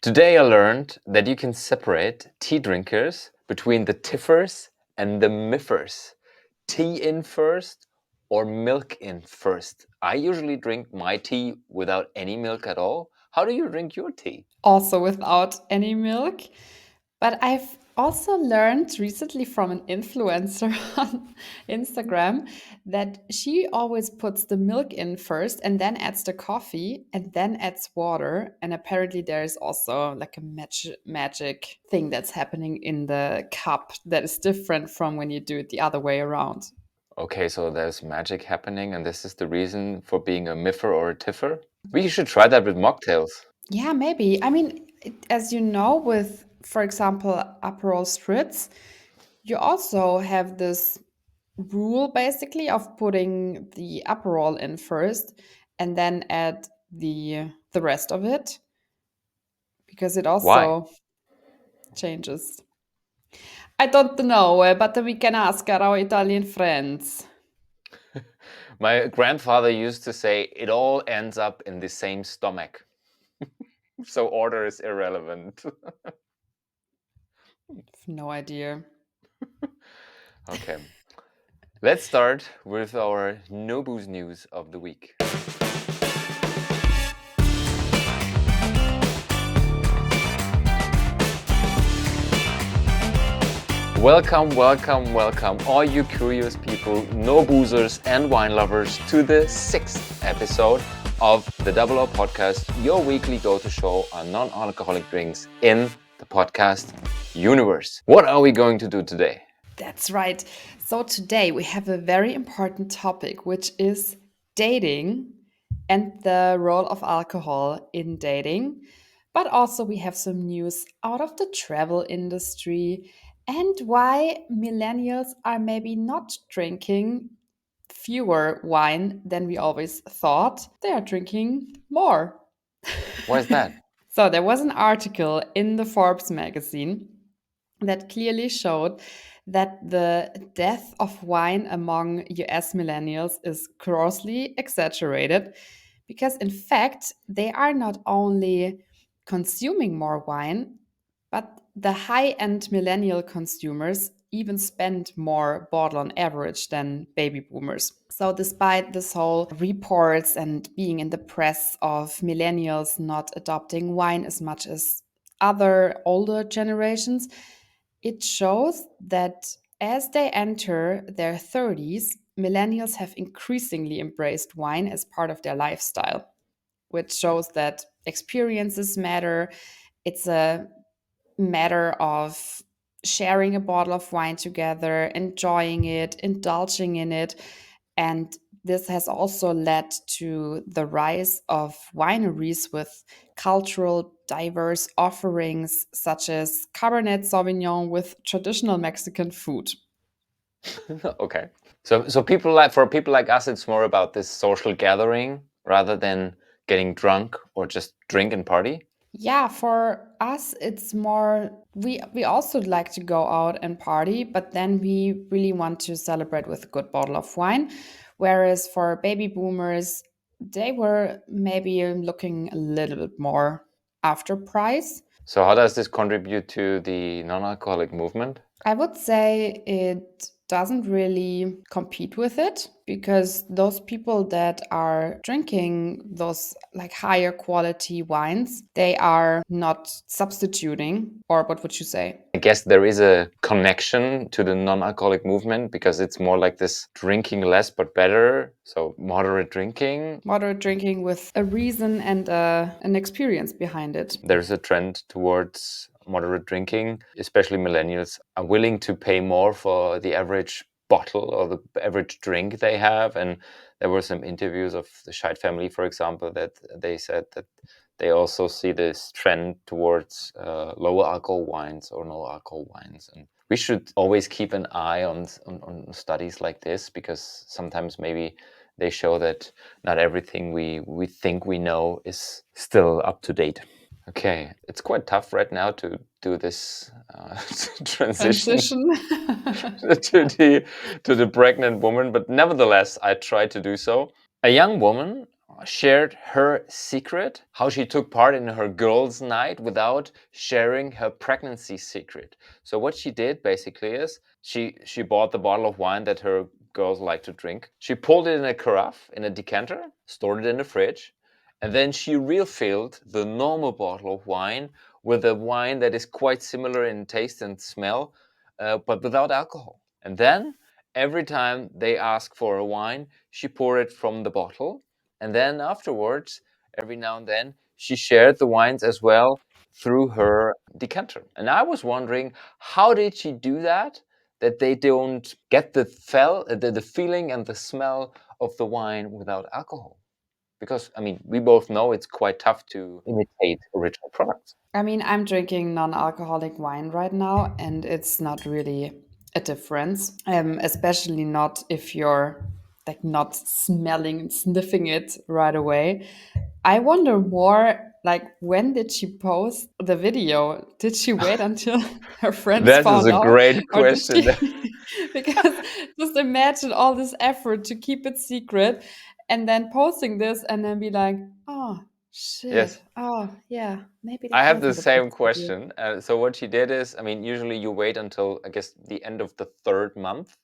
Today I learned that you can separate tea drinkers between the tiffers and the miffers. Tea in first or milk in first. I usually drink my tea without any milk at all. How do you drink your tea? Also without any milk. But I've also learned recently from an influencer on Instagram that she always puts the milk in first and then adds the coffee and then adds water. And apparently, there's also like a magic thing that's happening in the cup that is different from when you do it the other way around. Okay, so there's magic happening, and this is the reason for being a miffer or a tiffer? We should try that with mocktails. Yeah, maybe. I mean, as you know, with, for example, Aperol Spritz, you also have this rule basically of putting the Aperol in first and then add the rest of it because it Why? also changes. I don't know, but we can ask our Italian friends. My grandfather used to say it all ends up in the same stomach. So order is irrelevant. No idea. Okay. Let's start with our no booze news of the week. Welcome, welcome, welcome, all you curious people, no boozers, and wine lovers, to the 6th episode of the Double O Podcast, your weekly go-to show on non-alcoholic drinks in the podcast universe. What are we going to do today? That's right. So today we have a very important topic, which is dating and the role of alcohol in dating. But also, we have some news out of the travel industry and why millennials are maybe not drinking fewer wine than we always thought. They are drinking more. Why is that? So, there was an article in the Forbes magazine that clearly showed that the death of wine among US millennials is grossly exaggerated because, in fact, they are not only consuming more wine, but the high end millennial consumers even spend more bottle on average than baby boomers. So, despite this whole reports and being in the press of millennials not adopting wine as much as other older generations, it shows that as they enter their 30s, millennials have increasingly embraced wine as part of their lifestyle, which shows that experiences matter. It's a matter of sharing a bottle of wine together, enjoying it, indulging in it. And this has also led to the rise of wineries with cultural diverse offerings such as Cabernet Sauvignon with traditional Mexican food. Okay. So for people like us, it's more about this social gathering rather than getting drunk or just drink and party. Yeah, for us, it's more we also like to go out and party, but then we really want to celebrate with a good bottle of wine. Whereas for baby boomers, they were maybe looking a little bit more after price. So how does this contribute to the non-alcoholic movement? I would say it doesn't really compete with it because those people that are drinking those like higher quality wines, they are not substituting. Or what would you say? I guess there is a connection to the non-alcoholic movement because it's more like this drinking less but better. So moderate drinking. Moderate drinking with a reason and an experience behind it. There's a trend towards moderate drinking, especially millennials are willing to pay more for the average bottle or the average drink they have. And there were some interviews of the Scheid family, for example, that they said that they also see this trend towards lower alcohol wines or no alcohol wines. And we should always keep an eye on studies like this because sometimes maybe they show that not everything we think we know is still up to date. Okay, it's quite tough right now to do this transition Transition. to the pregnant woman, but nevertheless, I try to do so. A young woman shared her secret, how she took part in her girls' night without sharing her pregnancy secret. So what she did basically is she bought the bottle of wine that her girls like to drink. She pulled it in a carafe, in a decanter, stored it in the fridge, and then she refilled the normal bottle of wine with a wine that is quite similar in taste and smell, but without alcohol. And then every time they ask for a wine, she poured it from the bottle. And then afterwards, every now and then, she shared the wines as well through her decanter. And I was wondering, how did she do that? That they don't get the feeling and the smell of the wine without alcohol. Because, I mean, we both know it's quite tough to imitate original products. I mean, I'm drinking non-alcoholic wine right now, and it's not really a difference, especially not if you're like not smelling and sniffing it right away. I wonder more like when did she post the video? Did she wait until her friends That is found a out? great Or did question. she because just imagine all this effort to keep it secret and then posting this and then be like, oh Yes. shit. Oh yeah, maybe I that have the wasn't the same best idea. question. So what she did is, I mean, usually you wait until I guess the end of the third month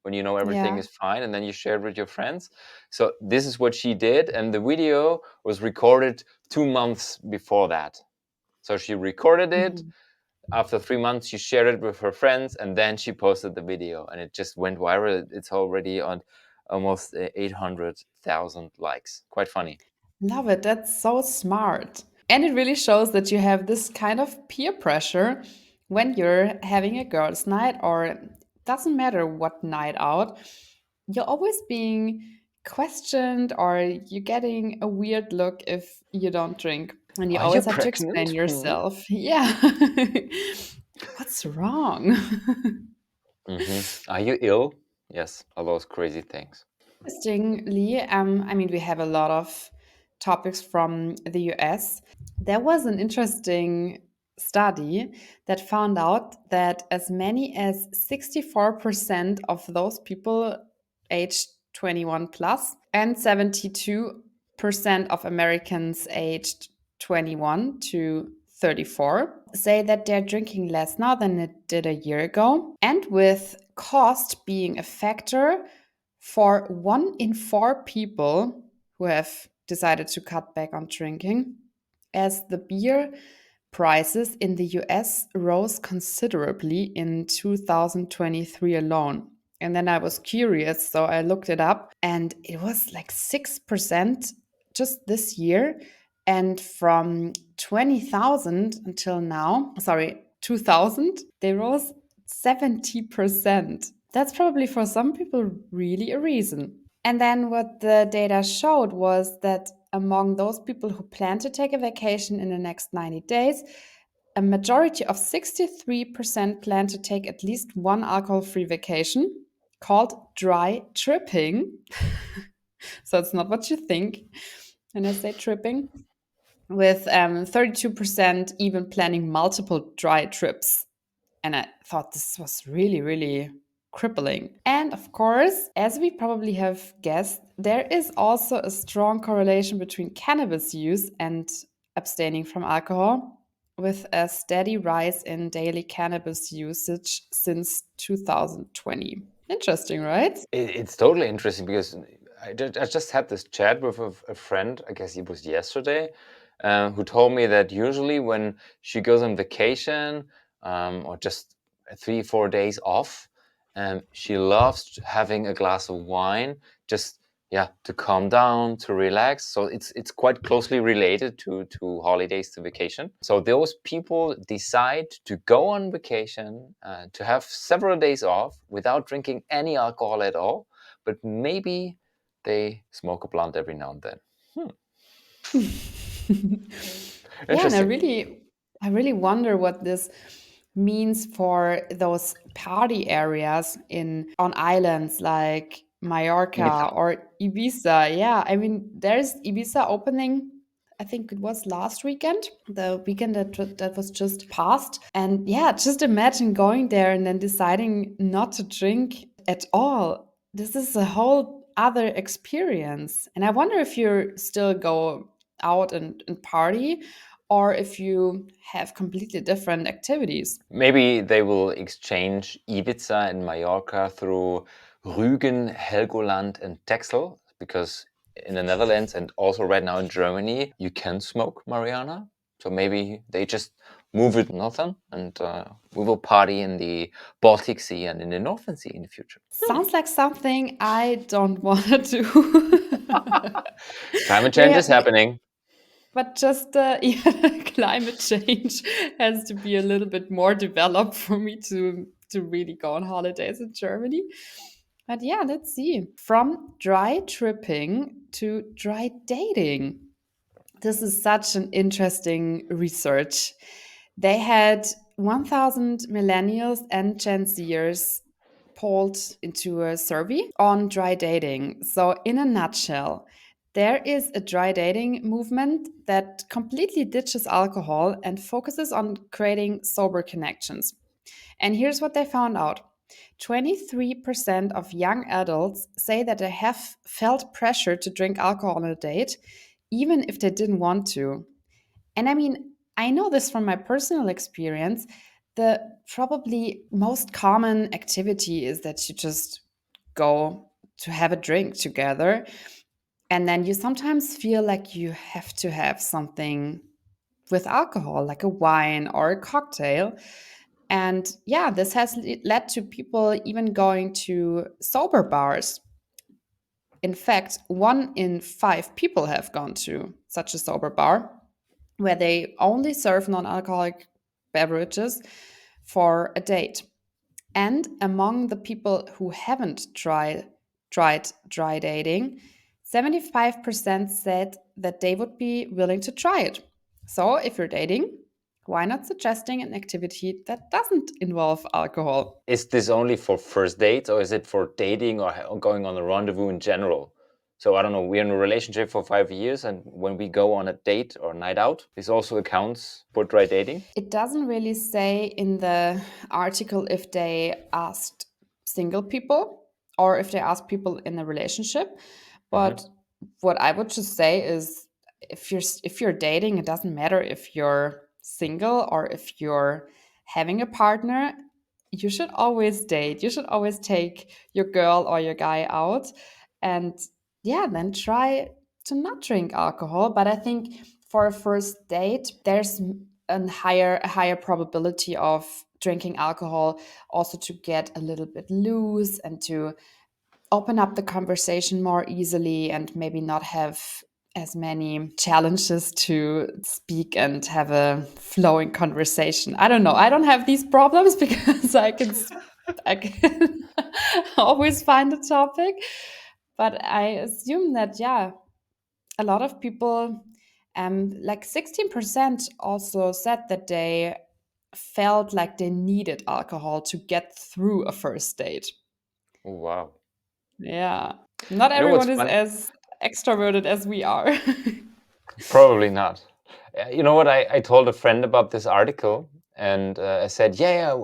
when you know everything Yeah. is fine, and then you share it with your friends. So this is what she did, and the video was recorded 2 months before that. So she recorded it. Mhm. After 3 months, she shared it with her friends, and then she posted the video, and it just went viral. It's already on almost 800,000 likes. Quite funny. Love it. That's so smart. And it really shows that you have this kind of peer pressure when you're having a girls' night, or doesn't matter what night out, you're always being questioned or you're getting a weird look if you don't drink. And you Are you always have to explain pregnant? yourself. Yeah. What's wrong? Are you ill? Yes, all those crazy things. Interestingly, I mean, we have a lot of topics from the US. There was an interesting study that found out that as many as 64% of those people aged 21 plus and 72% of Americans aged 21 to 34 say that they're drinking less now than it did a year ago. And with cost being a factor, for 1 in 4 people who have decided to cut back on drinking, as the beer prices in the US rose considerably in 2023 alone. And then I was curious, so I looked it up, and it was like 6% just this year. And from 20,000 until now, sorry, 2000, they rose 70%. That's probably for some people really a reason. And then what the data showed was that among those people who plan to take a vacation in the next 90 days, a majority of 63% plan to take at least one alcohol free vacation called dry tripping. So it's not what you think when I say tripping, with 32% even planning multiple dry trips. And I thought this was really, really crippling. And of course, as we probably have guessed, there is also a strong correlation between cannabis use and abstaining from alcohol, with a steady rise in daily cannabis usage since 2020. Interesting, right? It's totally interesting because I just had this chat with a friend, I guess it was yesterday, who told me that usually when she goes on vacation or just 3, 4 days off, she loves having a glass of wine, just yeah, to calm down, to relax. So it's quite closely related to holidays, to vacation. So those people decide to go on vacation, to have several days off without drinking any alcohol at all, but maybe they smoke a blunt every now and then. Yeah, and Interesting. I really wonder what this means for those party areas in on islands like Ibiza. Mallorca or Ibiza. Yeah, I mean, there's Ibiza opening. I think it was last weekend, the weekend that was just passed. And yeah, just imagine going there and then deciding not to drink at all. This is a whole other experience. And I wonder if you still go out and party, or if you have completely different activities. Maybe they will exchange Ibiza and Mallorca through Rügen, Helgoland, and Texel, because in the Netherlands and also right now in Germany, you can smoke marijuana. So maybe they just move it northern, and we will party in the Baltic Sea and in the Northern Sea in the future. Sounds like something I don't want to do. Climate change Yeah, is happening. but just yeah, climate change has to be a little bit more developed for me to really go on holidays in Germany. But yeah, let's see. From dry tripping to dry dating. This is such an interesting research. They had 1,000 millennials and Gen Zers polled into a survey on dry dating. So, in a nutshell, there is a dry dating movement that completely ditches alcohol and focuses on creating sober connections. And here's what they found out: 23% of young adults say that they have felt pressure to drink alcohol on a date, even if they didn't want to. And I mean, I know this from my personal experience. The probably most common activity is that you just go to have a drink together. And then you sometimes feel like you have to have something with alcohol, like a wine or a cocktail. And yeah, this has led to people even going to sober bars. In fact, 1 in 5 people have gone to such a sober bar where they only serve non alcoholic beverages for a date. And among the people who haven't tried dry dating, 75% said that they would be willing to try it. So if you're dating, why not suggesting an activity that doesn't involve alcohol? Is this only for first dates, or is it for dating or going on a rendezvous in general? So I don't know, we're in a relationship for 5 years, and when we go on a date or night out, this also accounts for dry dating? It doesn't really say in the article if they asked single people or if they asked people in a relationship. Mm-hmm. But what I would just say is if you're dating, it doesn't matter if you're single or if you're having a partner, you should always date. You should always take your girl or your guy out and yeah, then try to not drink alcohol. But I think for a first date, there's a higher probability of drinking alcohol, also to get a little bit loose and to open up the conversation more easily and maybe not have as many challenges to speak and have a flowing conversation. I don't know. I don't have these problems because I can always find a topic. But I assume that, yeah, a lot of people, like 16% also said that they felt like they needed alcohol to get through a first date. Oh, wow. Yeah. Not You know what's everyone is funny? as extroverted as we are. Probably not. You know what? I told a friend about this article, and I said, yeah,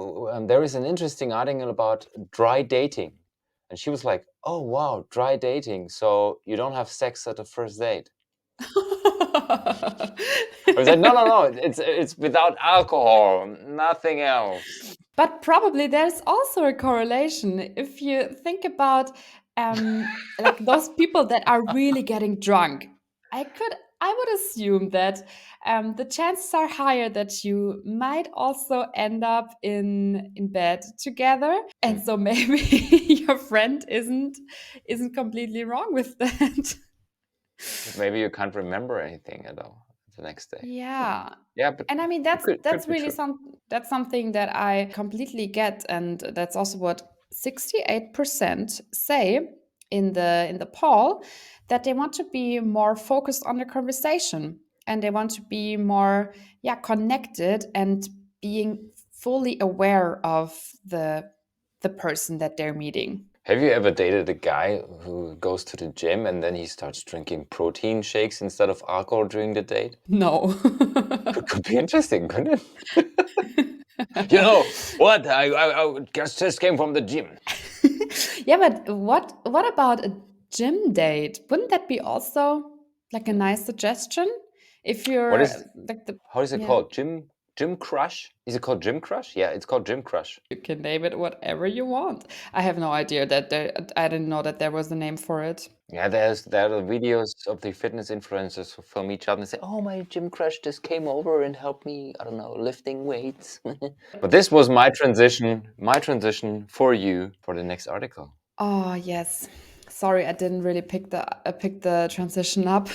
there is an interesting article about dry dating. And she was like, oh, wow, dry dating. So you don't have sex at the first date. I said, no, no, no, it's without alcohol, nothing else. But probably there's also a correlation. If you think about like those people that are really getting drunk, I would assume that the chances are higher that you might also end up in bed together. Hmm. And so maybe your friend isn't completely wrong with that. But maybe you can't remember anything at all the next day. Hmm. Yeah. Yeah, but And I mean it could that's be really true. that's something that I completely get, and that's also what 68% say in the poll, that they want to be more focused on the conversation and they want to be more, yeah, connected and being fully aware of the person that they're meeting. Have you ever dated a guy who goes to the gym and then he starts drinking protein shakes instead of alcohol during the date? No. Could be interesting, couldn't it? You know what? I just came from the gym. Yeah, but what about a gym date. Wouldn't that be also like a nice suggestion? If What you're is, like the how is it yeah, called? Gym Crush? Is it called Gym Crush? Yeah, it's called Gym Crush. you can name it whatever you want. I have no idea that I didn't know that there was a name for it. Yeah, there are videos of the fitness influencers who film each other and say, "Oh, my gym crush just came over and helped me, I don't know, lifting weights." But this was my transition for you for the next article. Oh, yes. Sorry, I didn't really pick the transition up.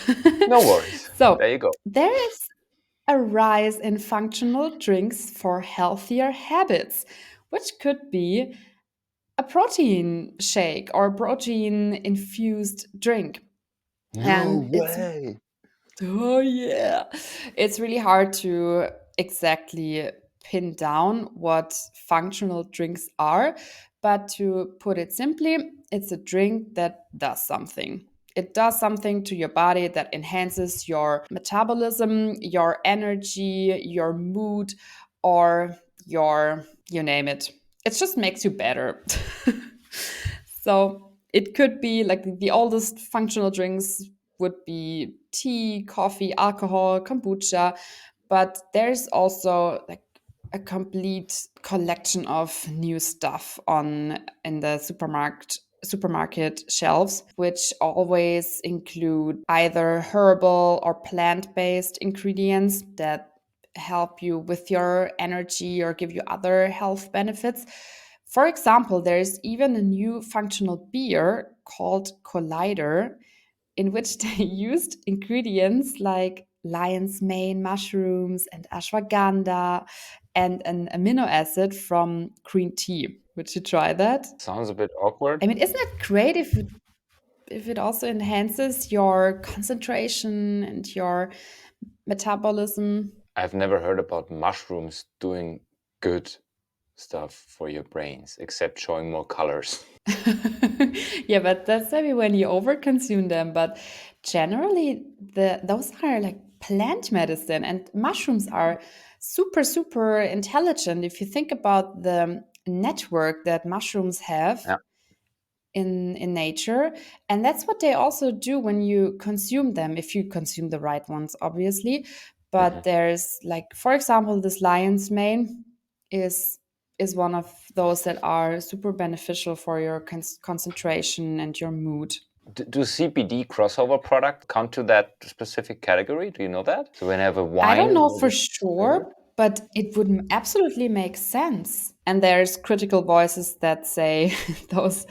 No worries. So, There you go. there is a rise in functional drinks for healthier habits, which could be a protein shake or protein infused drink. No And it's way. Oh, yeah. It's really hard to exactly pin down what functional drinks are, but to put it simply, it's a drink that does something. It does something to your body that enhances your metabolism, your energy, your mood, or you name it. It just makes you better. So it could be like the oldest functional drinks would be tea, coffee, alcohol, kombucha, but there's also like a complete collection of new stuff on in the supermarket shelves, which always include either herbal or plant-based ingredients that help you with your energy or give you other health benefits. For example, there's even a new functional beer called Collider, in which they used ingredients like lion's mane mushrooms and ashwagandha and an amino acid from green tea. Would you try that? Sounds a bit awkward. I mean, isn't it great if it also enhances your concentration and your metabolism? I've never heard about mushrooms doing good stuff for your brains, except showing more colors. Yeah, but that's maybe when you overconsume them. But generally, those are like plant medicine, and mushrooms are super intelligent. If you think about the network that mushrooms have Yeah. in nature, and that's what they also do when you consume them. If you consume the right ones, obviously. But Mhm. there's like, for example, this lion's mane is is one of those that are super beneficial for your concentration and your mood. Do CBD crossover product count to that specific category? Do you know that? So when I have a I don't wine know that for is flavored? sure, but it would absolutely make sense. And there's critical voices that say those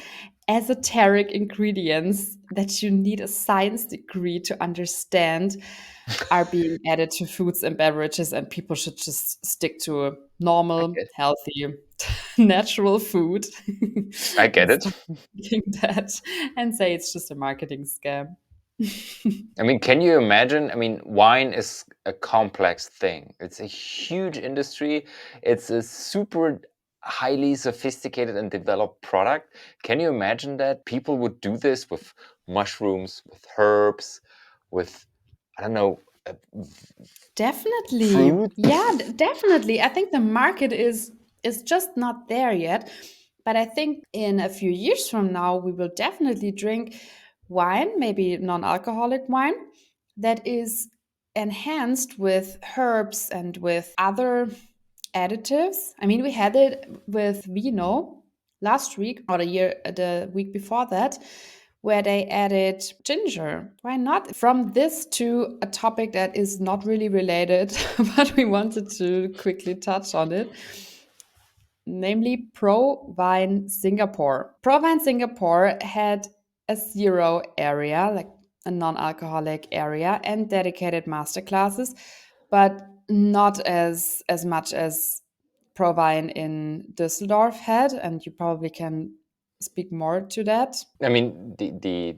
esoteric ingredients that you need a science degree to understand are being added to foods and beverages, and people should just stick to I normal, get, healthy, natural food I and get it. stop thinking that and say it's just a marketing scam. I mean, can you imagine? I mean, wine is a complex thing. It's a huge industry. It's a super highly sophisticated and developed product. Can you imagine that people would do this with mushrooms, with herbs, with, I don't know, Definitely. fruit? Yeah, definitely. I think the market is just not there yet. But I think in a few years from now, we will definitely drink wine, maybe non-alcoholic wine, that is enhanced with herbs and with other additives. I mean, we had it with vino last week or the week before that, where they added ginger. Why not? From this to a topic that is not really related, but we wanted to quickly touch on it, namely ProWein Singapore. ProWein Singapore had a zero area, like a non-alcoholic area, and dedicated masterclasses, but not as much as ProWein in Düsseldorf had, and you probably can speak more to that. I mean, the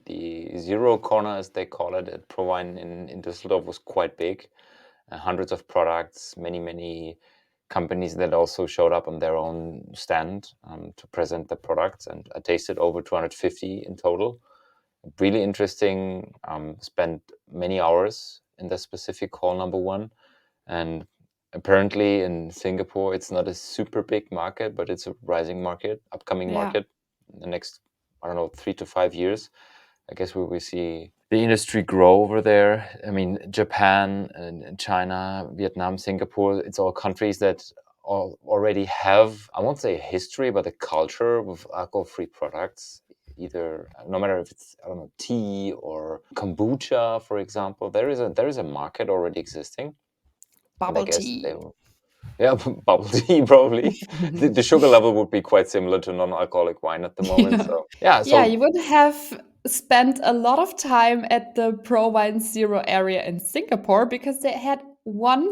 zero corner, as they call it, at ProWein in Düsseldorf was quite big. Hundreds of products, many companies that also showed up on their own stand to present the products. And I tasted over 250 in total. Really interesting. Spent many hours in the specific hall number one. And apparently in Singapore, it's not a super big market, but it's a rising market, upcoming Yeah. market in the next, I don't know, 3 to 5 years. I guess we will see the industry grow over there. I mean, Japan and China, Vietnam, Singapore, it's all countries that already have, I won't say a history, but a culture with alcohol-free products. Either, no matter if it's, I don't know, tea or kombucha, for example, there is a market already existing, and I Bubble guess tea. they will. Yeah, bubble tea probably. The sugar level would be quite similar to non-alcoholic wine at the moment. Yeah. So yeah, Yeah, so you would have spent a lot of time at the ProWein Zero area in Singapore because they had one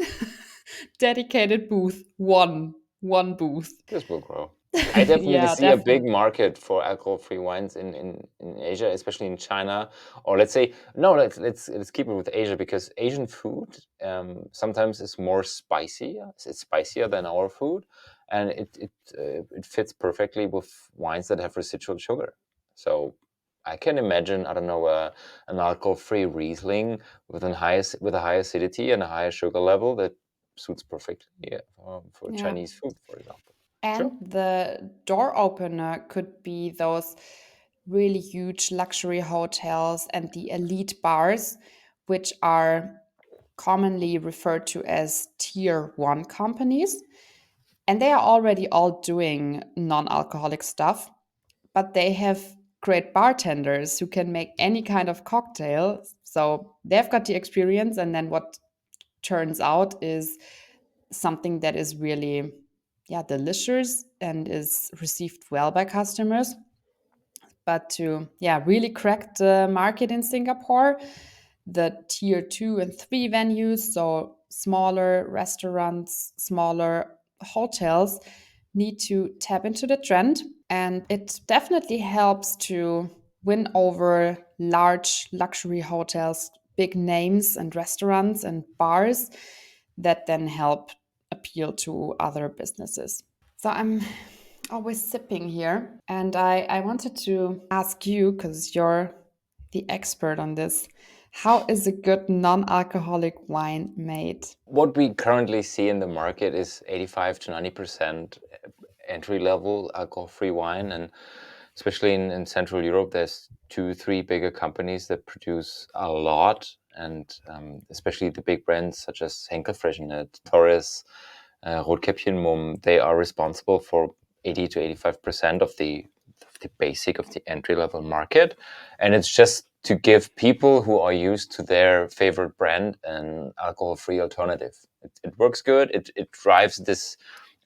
dedicated booth. One booth. this will grow. I definitely Yeah, see a big definitely. market for alcohol-free wines in Asia, especially in China, or let's say no, let's keep it with Asia because Asian food sometimes is more spicy. It's spicier than our food, and it fits perfectly with wines that have residual sugar. So I can imagine, I don't know, an alcohol-free Riesling with a high acidity and a higher sugar level that suits perfectly, yeah, for Yeah. Chinese food, for example. And Sure. the door opener could be those really huge luxury hotels and the elite bars, which are commonly referred to as tier one companies. And they are already all doing non alcoholic stuff, but they have great bartenders who can make any kind of cocktail. So they've got the experience. And then what turns out is something that is really, yeah, delicious and is received well by customers. But to, yeah, really crack the market in Singapore, the tier two and three venues, so smaller restaurants, smaller hotels, need to tap into the trend. And it definitely helps to win over large luxury hotels, big names and restaurants and bars that then help appeal to other businesses. So I'm always sipping here. And I wanted to ask you, because you're the expert on this, how is a good non alcoholic wine made? What we currently see in the market is 85 to 90% entry level alcohol-free wine, and especially in Central Europe, there's two, three bigger companies that produce a lot, and especially the big brands such as Henkel Freshenet, Torres, Rotkäppchen Mumm, they are responsible for 80 to 85% of the basic of the entry level market, and it's just to give people who are used to their favorite brand an alcohol-free alternative. It works good. It drives this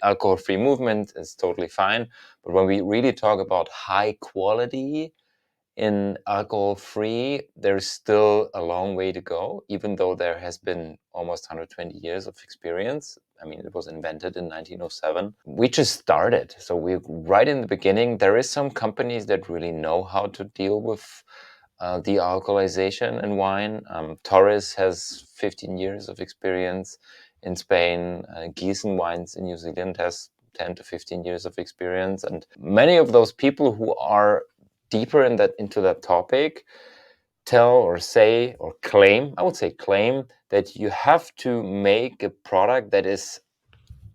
alcohol-free movement. It's totally fine. But when we really talk about high quality in alcohol-free, there's still a long way to go, even though there has been almost 120 years of experience. I mean, it was invented in 1907. We just started. So we're right in the beginning. There is some companies that really know how to deal with de-alcoholization in wine. Torres has 15 years of experience in Spain. Gießen Wines in New Zealand has 10 to 15 years of experience. And many of those people who are deeper into that topic tell or say or claim, I would say claim, that you have to make a product that is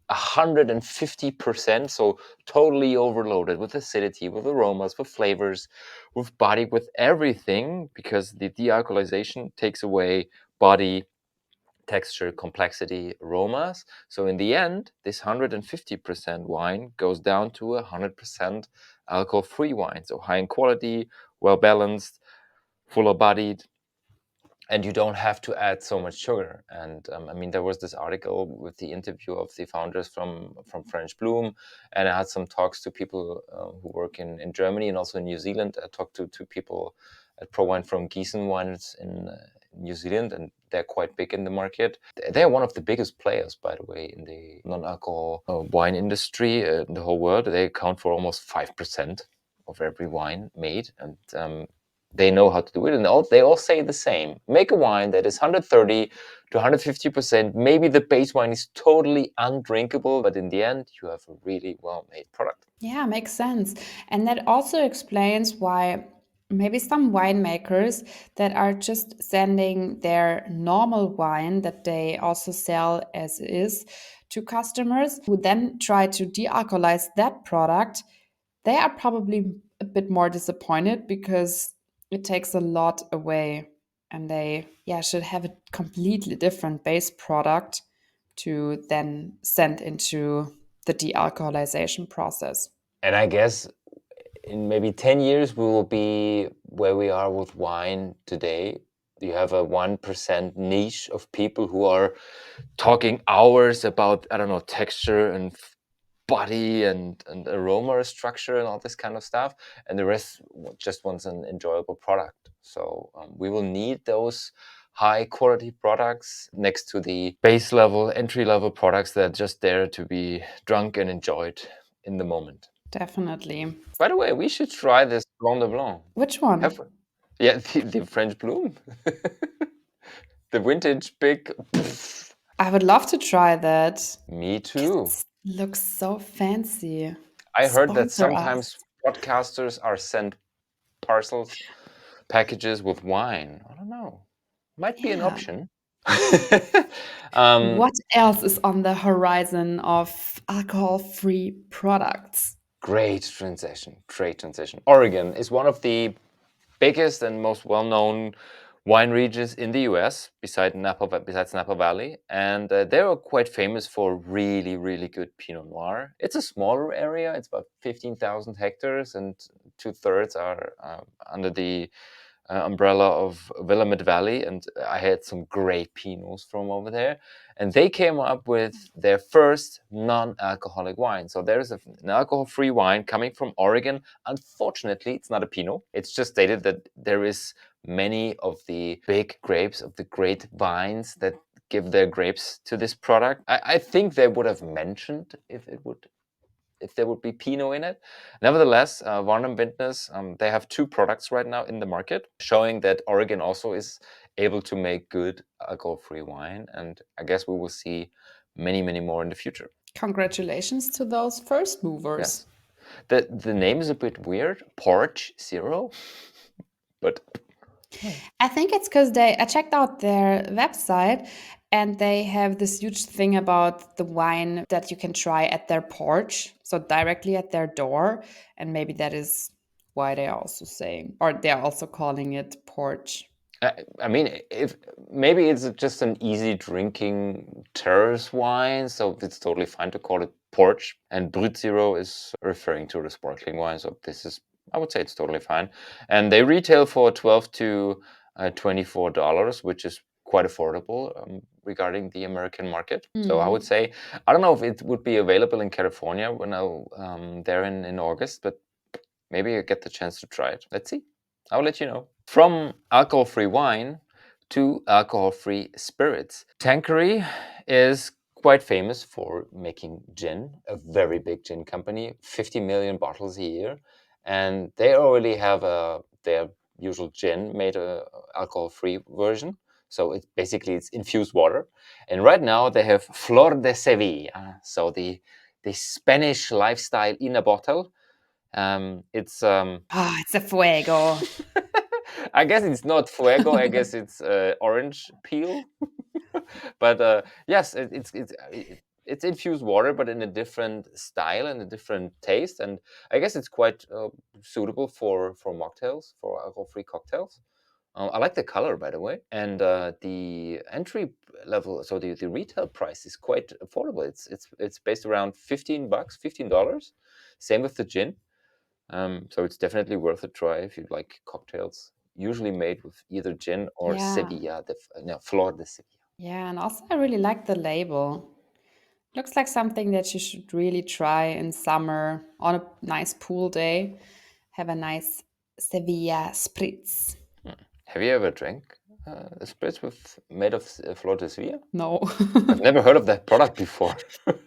150%, so totally overloaded with acidity, with aromas, with flavors, with body, with everything, because the de-alcoholization takes away body, texture, complexity, aromas. So in the end, this 150% wine goes down to 100% alcohol-free wine. So high in quality, well balanced, fuller bodied, and you don't have to add so much sugar. And I mean, there was this article with the interview of the founders from French Bloom, and I had some talks to people who work in Germany and also in New Zealand. I talked to people at ProWine from Gießen Wines in New Zealand, and they're quite big in the market. They're one of the biggest players, by the way, in the non-alcohol wine industry in the whole world. They account for almost 5% of every wine made, and they know how to do it, and they all say the same: make a wine that is 130 to 150%. Maybe the base wine is totally undrinkable, but in the end you have a really well made product. Yeah, makes sense. And that also explains why maybe some winemakers that are just sending their normal wine that they also sell as is to customers who then try to de-alcoholize that product, they are probably a bit more disappointed because it takes a lot away, and they should have a completely different base product to then send into the de-alcoholization process. And I guess in maybe 10 years, we will be where we are with wine today. You have a 1% niche of people who are talking hours about, I don't know, texture and body and aroma structure and all this kind of stuff. And the rest just wants an enjoyable product. So we will need those high quality products next to the base level, entry level products that are just there to be drunk and enjoyed in the moment. Definitely. By the way, we should try this Blanc de Blanc. Which one? Have yeah, the French Bloom. The vintage big. I would love to try that. Me 'Cause too. it looks so fancy. I heard that Sponsor us. sometimes podcasters are sent parcels, packages with wine. I don't know. Might be an Yeah. option. um, What else is on the horizon of alcohol-free products? great transition. Great transition. Oregon is one of the biggest and most well-known wine regions in the U.S. Besides Napa Valley, and they are quite famous for really, really good Pinot Noir. It's a smaller area; it's about 15,000 hectares, and 2/3 are under the umbrella of Willamette Valley, and I had some great Pinots from over there. And they came up with their first non-alcoholic wine. So there's an alcohol-free wine coming from Oregon. Unfortunately, it's not a Pinot. It's just stated that there is many of the big grapes of the great vines that give their grapes to this product. I think they would have mentioned if there would be Pinot in it. Nevertheless, Varnum Vintners, they have two products right now in the market, showing that Oregon also is able to make good alcohol-free wine. And I guess we will see many, many more in the future. Congratulations to those first movers. Yes. The name is a bit weird, Porch Zero, but I think it's because I checked out their website and they have this huge thing about the wine that you can try at their porch, so directly at their door. And maybe that is why they're also saying, or they're also calling it porch. I mean, if maybe it's just an easy drinking terrace wine, so it's totally fine to call it porch. And Brut Zero is referring to the sparkling wine, so this is, I would say, it's totally fine. And they retail for $12 to $24, which is quite affordable regarding the American market. So I would say, I don't know if it would be available in California when I'm there in August, but maybe I get the chance to try it. Let's see. I'll let you know. From alcohol-free wine to alcohol-free spirits. Tanqueray is quite famous for making gin, a very big gin company, 50 million bottles a year. And they already have their usual gin made a alcohol-free version. So it's infused water. And right now they have Flor de Sevilla, so the Spanish lifestyle in a bottle. It's It's a fuego. I guess it's not fuego. I guess it's orange peel. But yes, it's infused water, but in a different style and a different taste. And I guess it's quite suitable for mocktails, for alcohol-free cocktails. I like the color, by the way, and the entry level. So the retail price is quite affordable. It's based around $15, $15. Same with the gin. So it's definitely worth a try if you like cocktails, usually made with either gin or Yeah. Sevilla, Flor de Sevilla. Yeah. And also, I really like the label. Looks like something that you should really try in summer on a nice pool day. Have a nice Sevilla spritz. Have you ever drank a spritz made of Flor de Sevilla? No. I've never heard of that product before, but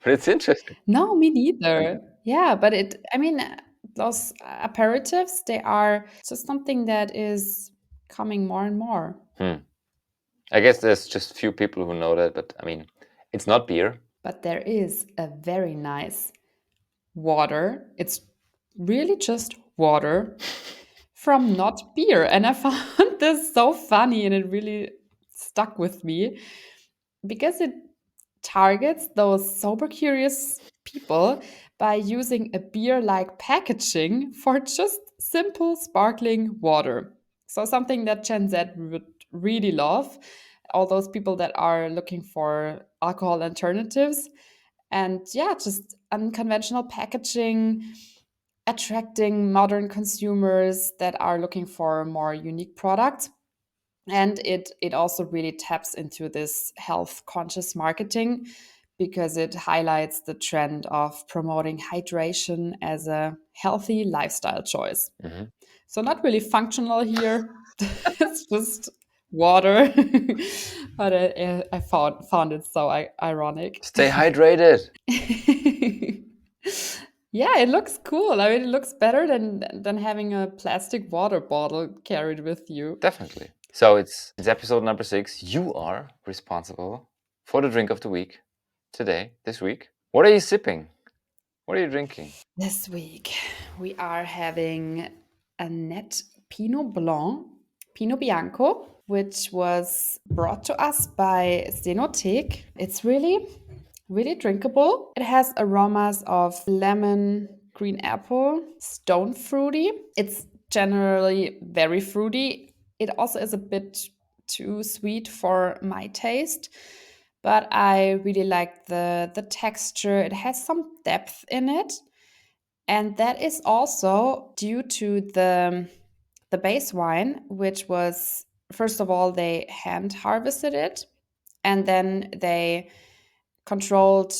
it's interesting. No, me neither. Yeah, but I mean, those aperitifs, they are just something that is coming more and more. Hmm. I guess there's just few people who know that, but I mean, it's not beer. But there is a very nice water. It's really just water from not beer. And I found this so funny and it really stuck with me because it targets those sober curious people by using a beer like packaging for just simple sparkling water. So something that Gen Z would really love. All those people that are looking for alcohol alternatives. And yeah, just unconventional packaging, attracting modern consumers that are looking for more unique products. And it also really taps into this health conscious marketing because it highlights the trend of promoting hydration as a healthy lifestyle choice. Mm-hmm. So not really functional here. It's just water. But I found it so ironic. Stay hydrated. Yeah, it looks cool. I mean, it looks better than having a plastic water bottle carried with you. Definitely. So it's episode number 6. You are responsible for the drink of the week today, this week. What are you sipping? What are you drinking? This week we are having a Nett Pinot Blanc, Pinot Bianco, which was brought to us by Stenothek. It's really, really drinkable. It has aromas of lemon, green apple, stone fruity. It's generally very fruity. It also is a bit too sweet for my taste, but I really like the texture. It has some depth in it. And that is also due to the base wine, which was, first of all, they hand harvested it, and then they controlled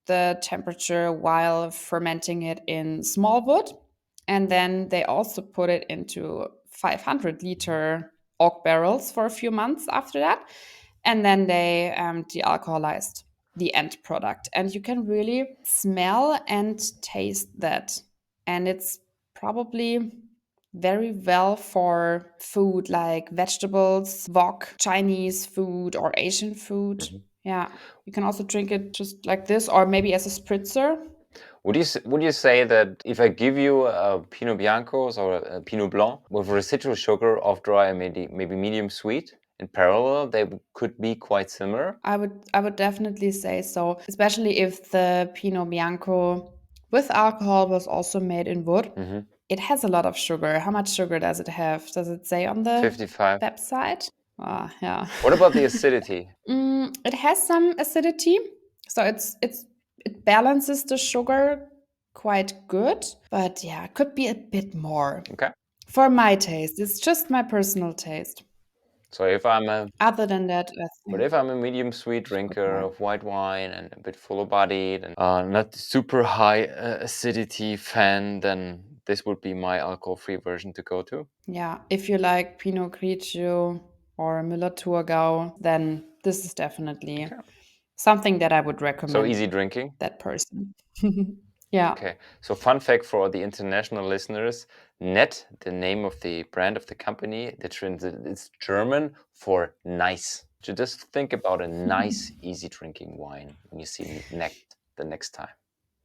the temperature while fermenting it in small wood. And then they also put it into 500-liter oak barrels for a few months after that. And then they de-alcoholized the end product. And you can really smell and taste that. And it's probably very well for food like vegetables, wok, Chinese food, or Asian food. Mhm. Yeah, you can also drink it just like this, or maybe as a spritzer. Would you say that if I give you a Pinot Biancos or a Pinot Blanc with residual sugar of dry and maybe medium sweet, in parallel, they could be quite similar? I would definitely say so, especially if the Pinot Bianco with alcohol was also made in wood. Mm-hmm. It has a lot of sugar. How much sugar does it have? Does it say on the 55. website? Ah, yeah. What about the acidity? It has some acidity, so it balances the sugar quite good, but yeah, it could be a bit more. Okay. For my taste, it's just my personal taste. So if I'm a Other than that, I But think if I'm a medium sweet drinker more. of white wine and a bit fuller bodied and not super high acidity fan, then this would be my alcohol-free version to go to. Yeah, if you like Pinot Grigio or Müller-Thurgau, then this is definitely Okay. something that I would So recommend easy drinking. that person. Yeah. Okay. So fun fact for the international listeners, Nett, the name of the brand of the company, it's German for nice. So just think about a nice, easy drinking wine when you see Nett the next time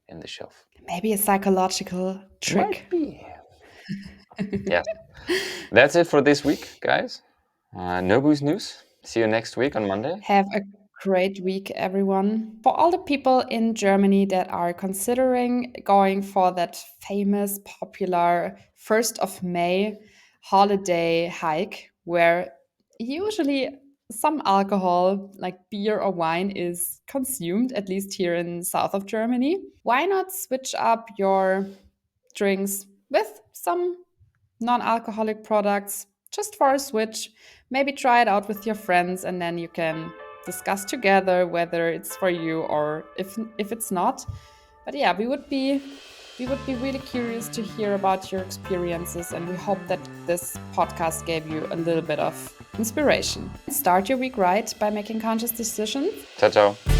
in the shelf. Maybe a psychological trick. Might be. Yes. That's it for this week, guys. No booze news. See you next week on Monday. Have a great week, everyone. For all the people in Germany that are considering going for that famous, popular 1st of May holiday hike, where usually some alcohol, like beer or wine, is consumed, at least here in south of Germany, why not switch up your drinks with some non-alcoholic products just for a switch? Maybe try it out with your friends, and then you can discuss together whether it's for you or if it's not. But yeah, we would be really curious to hear about your experiences, and we hope that this podcast gave you a little bit of inspiration. Start your week right by making conscious decisions. Ciao, ciao.